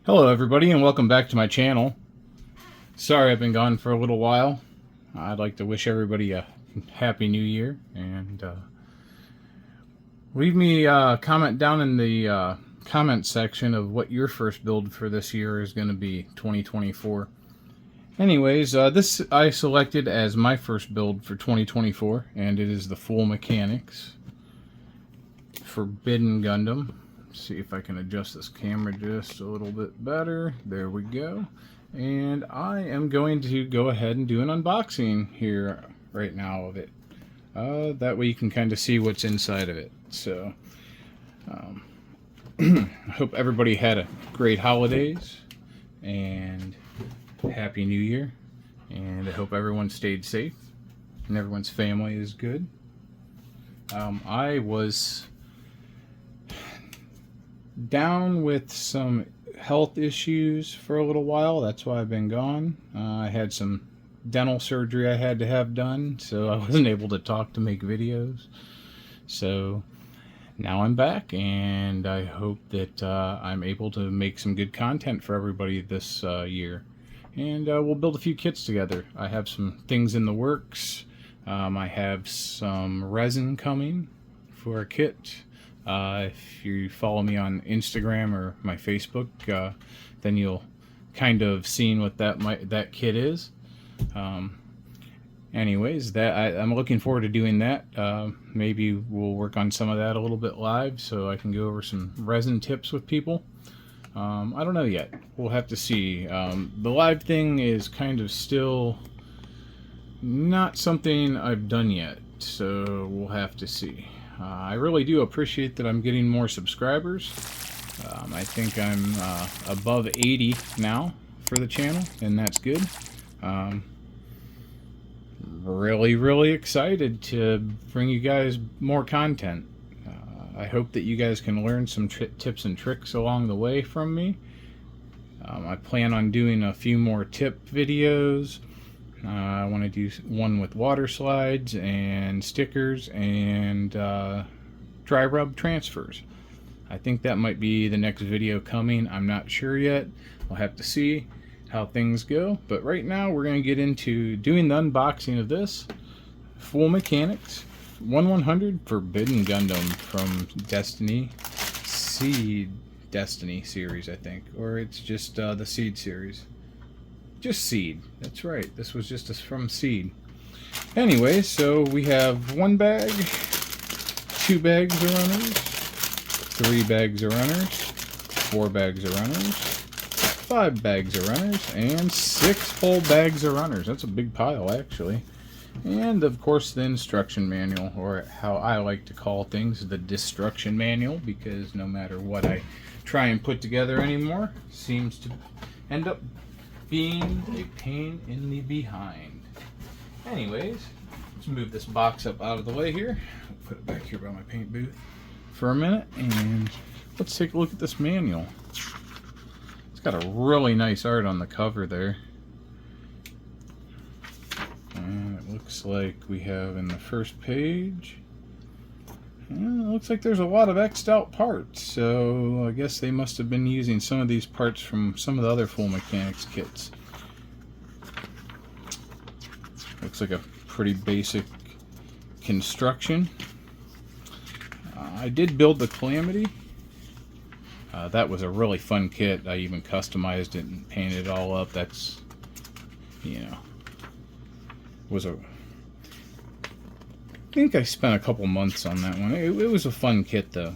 Hello everybody and welcome back to my channel. Sorry I've been gone for a little while. I'd like to wish everybody a happy new year and leave me a comment down in the comment section of what your first build for this year is going to be, 2024. Anyways, this I selected as my first build for 2024, and it is the Full Mechanics Forbidden Gundam. See if I can adjust this camera just a little bit better. There we go. And I am going to go ahead and do an unboxing here right now of it. That way you can kind of see what's inside of it. So I hope everybody had a great holidays and happy new year, and I hope everyone stayed safe and everyone's family is good. I was down with some health issues for a little while. That's why I've been gone. I had some dental surgery I had to have done, so I wasn't able to talk to make videos. So now I'm back, and I hope that I'm able to make some good content for everybody this year. And we'll build a few kits together. I have some things in the works. I have some resin coming for a kit. If you follow me on Instagram or my Facebook, then you'll kind of seen what that kit is. Anyways, I'm looking forward to doing that. Maybe we'll work on some of that a little bit live, so I can go over some resin tips with people. I don't know yet. We'll have to see. The live thing is kind of still not something I've done yet, so we'll have to see. I really do appreciate that I'm getting more subscribers. I think I'm above 80 now for the channel, and that's good. Really excited to bring you guys more content. I hope that you guys can learn some tips and tricks along the way from me. I plan on doing a few more tip videos. I want to do one with water slides and stickers and dry rub transfers. I think that might be the next video coming. I'm not sure yet. We'll have to see how things go. But right now we're going to get into doing the unboxing of this Full Mechanics 1/100 Forbidden Gundam from Destiny series, I think. Or it's just the Seed series. Just Seed. That's right. This was just from Seed. Anyway, so we have 1 bag, 2 bags of runners, 3 bags of runners, 4 bags of runners, 5 bags of runners, and 6 full bags of runners. That's a big pile, actually. And, of course, the instruction manual, or how I like to call things, the destruction manual, because no matter what I try and put together anymore, seems to end up being a pain in the behind. Anyways, let's move this box up out of the way here. I'll put it back here by my paint booth for a minute, and let's take a look at this manual. It's got a really nice art on the cover there. And it looks like we have in the first page, it looks like there's a lot of X'd out parts, so I guess they must have been using some of these parts from some of the other Full Mechanics kits. Looks like a pretty basic construction. I did build the Calamity. That was a really fun kit. I even customized it and painted it all up. That's, you know, I think I spent a couple months on that one. It was a fun kit, though.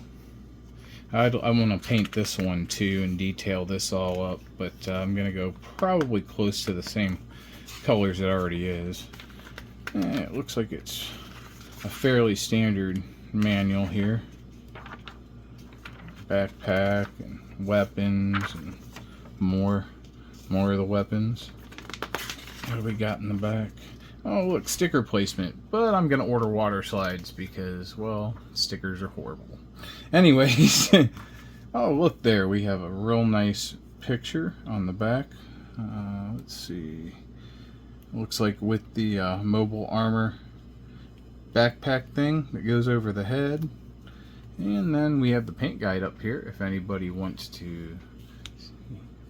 I want to paint this one, too, and detail this all up, but I'm going to go probably close to the same colors it already is. It looks like it's a fairly standard manual here. Backpack and weapons and more of the weapons. What do we got in the back? Oh, look, sticker placement. But I'm going to order water slides because, well, stickers are horrible. Anyways, oh, look there. We have a real nice picture on the back. Let's see. Looks like with the mobile armor backpack thing that goes over the head. And then we have the paint guide up here if anybody wants to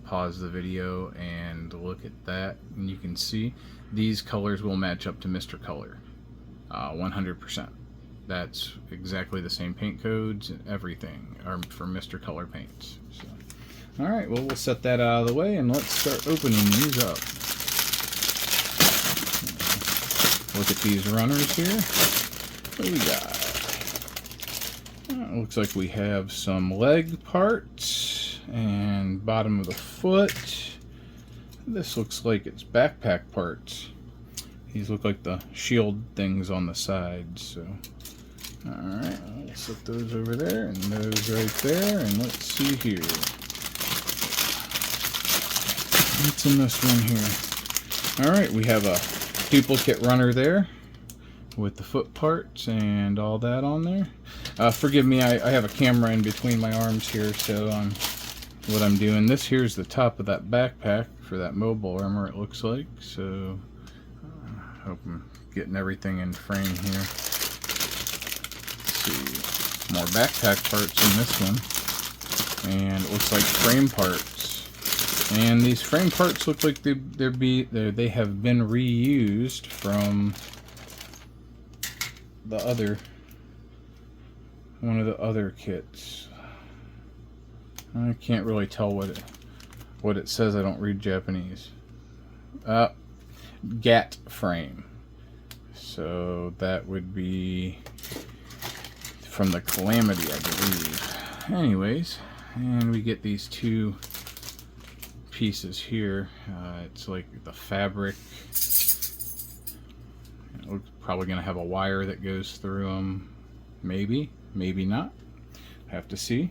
pause the video and look at that, and you can see these colors will match up to Mr. Color 100%. That's exactly the same paint codes and everything are for Mr. Color paints. So, alright, well, we'll set that out of the way and let's start opening these up. Look at these runners here. What do we got? It looks like we have some leg parts and bottom of the foot. This looks like it's backpack parts. These look like the shield things on the sides. So, alright, I'll set those over there and those right there. And let's see here. What's in this one here? Alright, we have a duplicate runner there with the foot parts and all that on there. Forgive me, I have a camera in between my arms here, so what I'm doing. This here's the top of that backpack for that mobile armor, it looks like. So, hope I'm getting everything in frame here. Let's see, more backpack parts in this one, and it looks like frame parts. And these frame parts look like they have been reused from the other one of the other kits. I can't really tell what it says. I don't read Japanese. GAT frame. So that would be from the Calamity, I believe. Anyways, and we get these two pieces here. It's like the fabric. We're probably going to have a wire that goes through them. Maybe, maybe not. Have to see.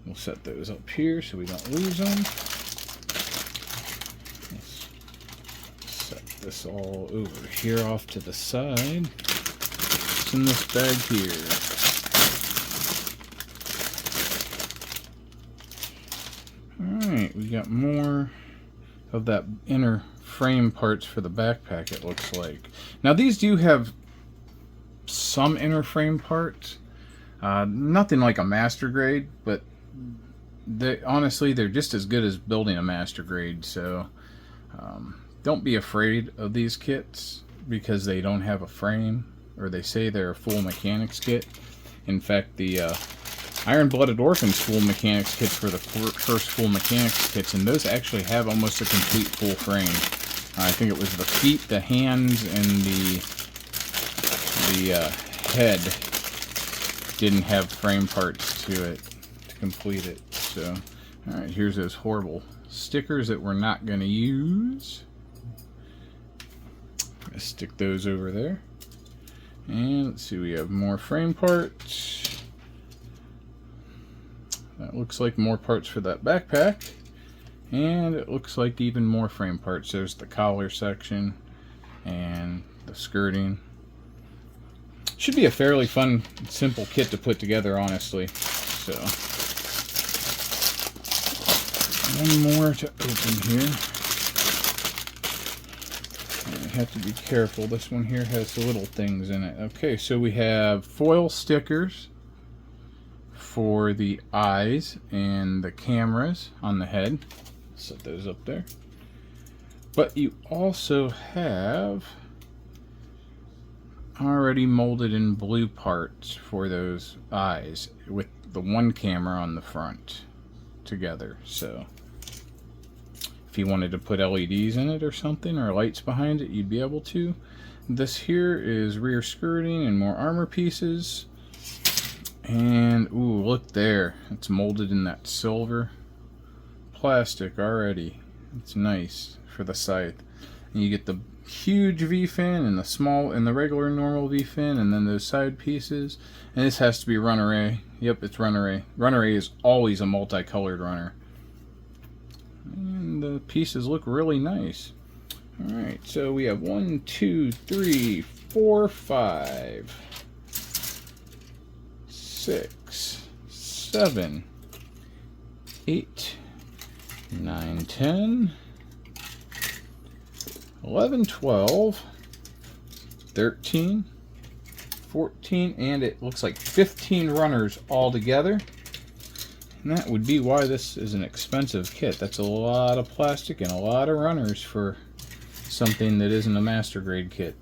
We'll set those up here so we don't lose them. Let's set this all over here off to the side. What's in this bag here? Alright, we got more of that inner frame parts for the backpack, it looks like. Now these do have some inner frame parts. Nothing like a master grade, but honestly, they're just as good as building a master grade. So don't be afraid of these kits because they don't have a frame, or they say they're a full mechanics kit. In fact, the Iron-Blooded Orphans full mechanics kits were the first full mechanics kits, and those actually have almost a complete full frame. I think it was the feet, the hands, and the head didn't have frame parts to it to complete it. So, alright, here's those horrible stickers that we're not going to use. Let's stick those over there. And let's see, we have more frame parts. That looks like more parts for that backpack. And it looks like even more frame parts. There's the collar section and the skirting. Should be a fairly fun, simple kit to put together, honestly. So, one more to open here. I have to be careful. This one here has the little things in it. Okay, so we have foil stickers for the eyes and the cameras on the head. Set those up there. But you also have already molded in blue parts for those eyes with the one camera on the front together. So if you wanted to put LEDs in it or something, or lights behind it, you'd be able to. This here is rear skirting and more armor pieces. And ooh, look there, it's molded in that silver plastic already. It's nice for the scythe. And you get the huge V-fin and the small and the regular normal V-fin, and then those side pieces. And this has to be runner A. Yep, it's runner A. Runner A is always a multicolored runner. And the pieces look really nice. Alright, so we have 1, 2, 3, 4, 5, 6, 7, 8, 9, 10, 11, 12, 13, 14, and it looks like 15 runners all together. And that would be why this is an expensive kit. That's a lot of plastic and a lot of runners for something that isn't a master grade kit.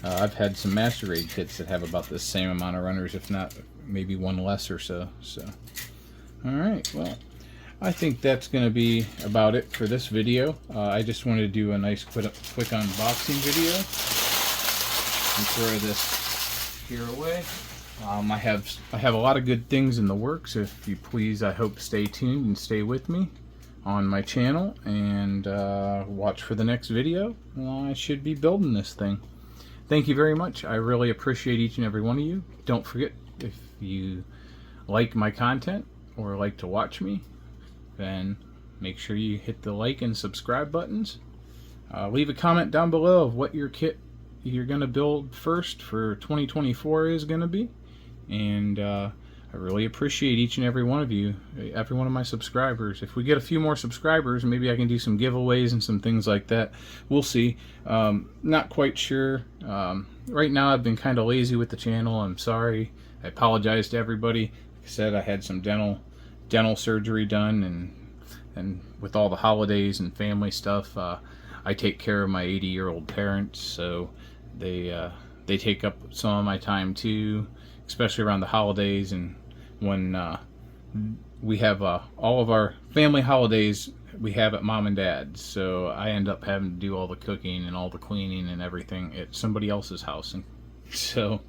I've had some master grade kits that have about the same amount of runners, if not maybe one less or so. Alright, well, I think that's going to be about it for this video. I just wanted to do a nice quick unboxing video and throw this here away. I have a lot of good things in the works. If you please, I hope stay tuned and stay with me on my channel and watch for the next video. I should be building this thing. Thank you very much. I really appreciate each and every one of you. Don't forget, if you like my content or like to watch me, then make sure you hit the like and subscribe buttons. Leave a comment down below of what your kit you're going to build first for 2024 is going to be. And I really appreciate each and every one of you, every one of my subscribers. If we get a few more subscribers, maybe I can do some giveaways and some things like that. We'll see. Not quite sure. Right now I've been kind of lazy with the channel. I'm sorry. I apologize to everybody. Like I said, I had some dental surgery done, and with all the holidays and family stuff, I take care of my 80-year-old parents, so they take up some of my time too, especially around the holidays, and when we have all of our family holidays we have at Mom and Dad's, so I end up having to do all the cooking and all the cleaning and everything at somebody else's house. And so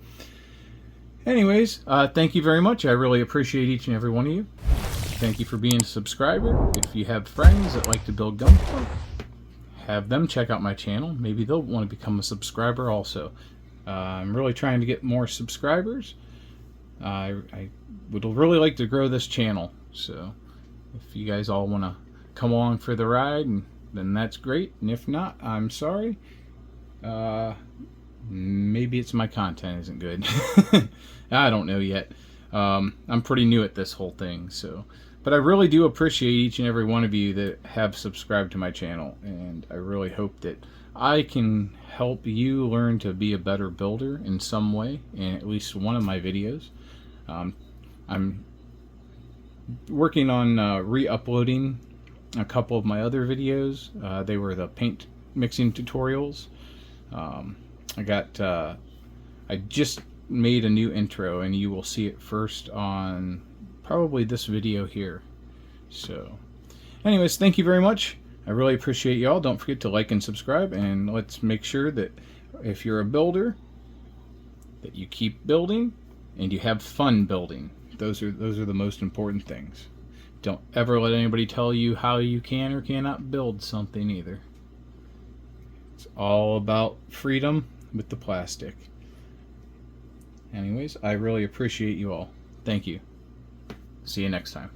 anyways, thank you very much. I really appreciate each and every one of you. Thank you for being a subscriber. If you have friends that like to build Gundam, have them check out my channel. Maybe they'll want to become a subscriber also. I'm really trying to get more subscribers. I would really like to grow this channel, so if you guys all want to come along for the ride, then that's great, and if not, I'm sorry. Maybe it's my content isn't good. I don't know yet. I'm pretty new at this whole thing, but I really do appreciate each and every one of you that have subscribed to my channel, and I really hope that I can help you learn to be a better builder in some way in at least one of my videos. I'm working on re-uploading a couple of my other videos. They were the paint mixing tutorials. I just made a new intro, and you will see it first on probably this video here. So anyways, thank you very much. I really appreciate y'all. Don't forget to like and subscribe, and let's make sure that if you're a builder, that you keep building and you have fun building. Those are the most important things. Don't ever let anybody tell you how you can or cannot build something either. It's all about freedom with the plastic. Anyways, I really appreciate you all. Thank you. See you next time.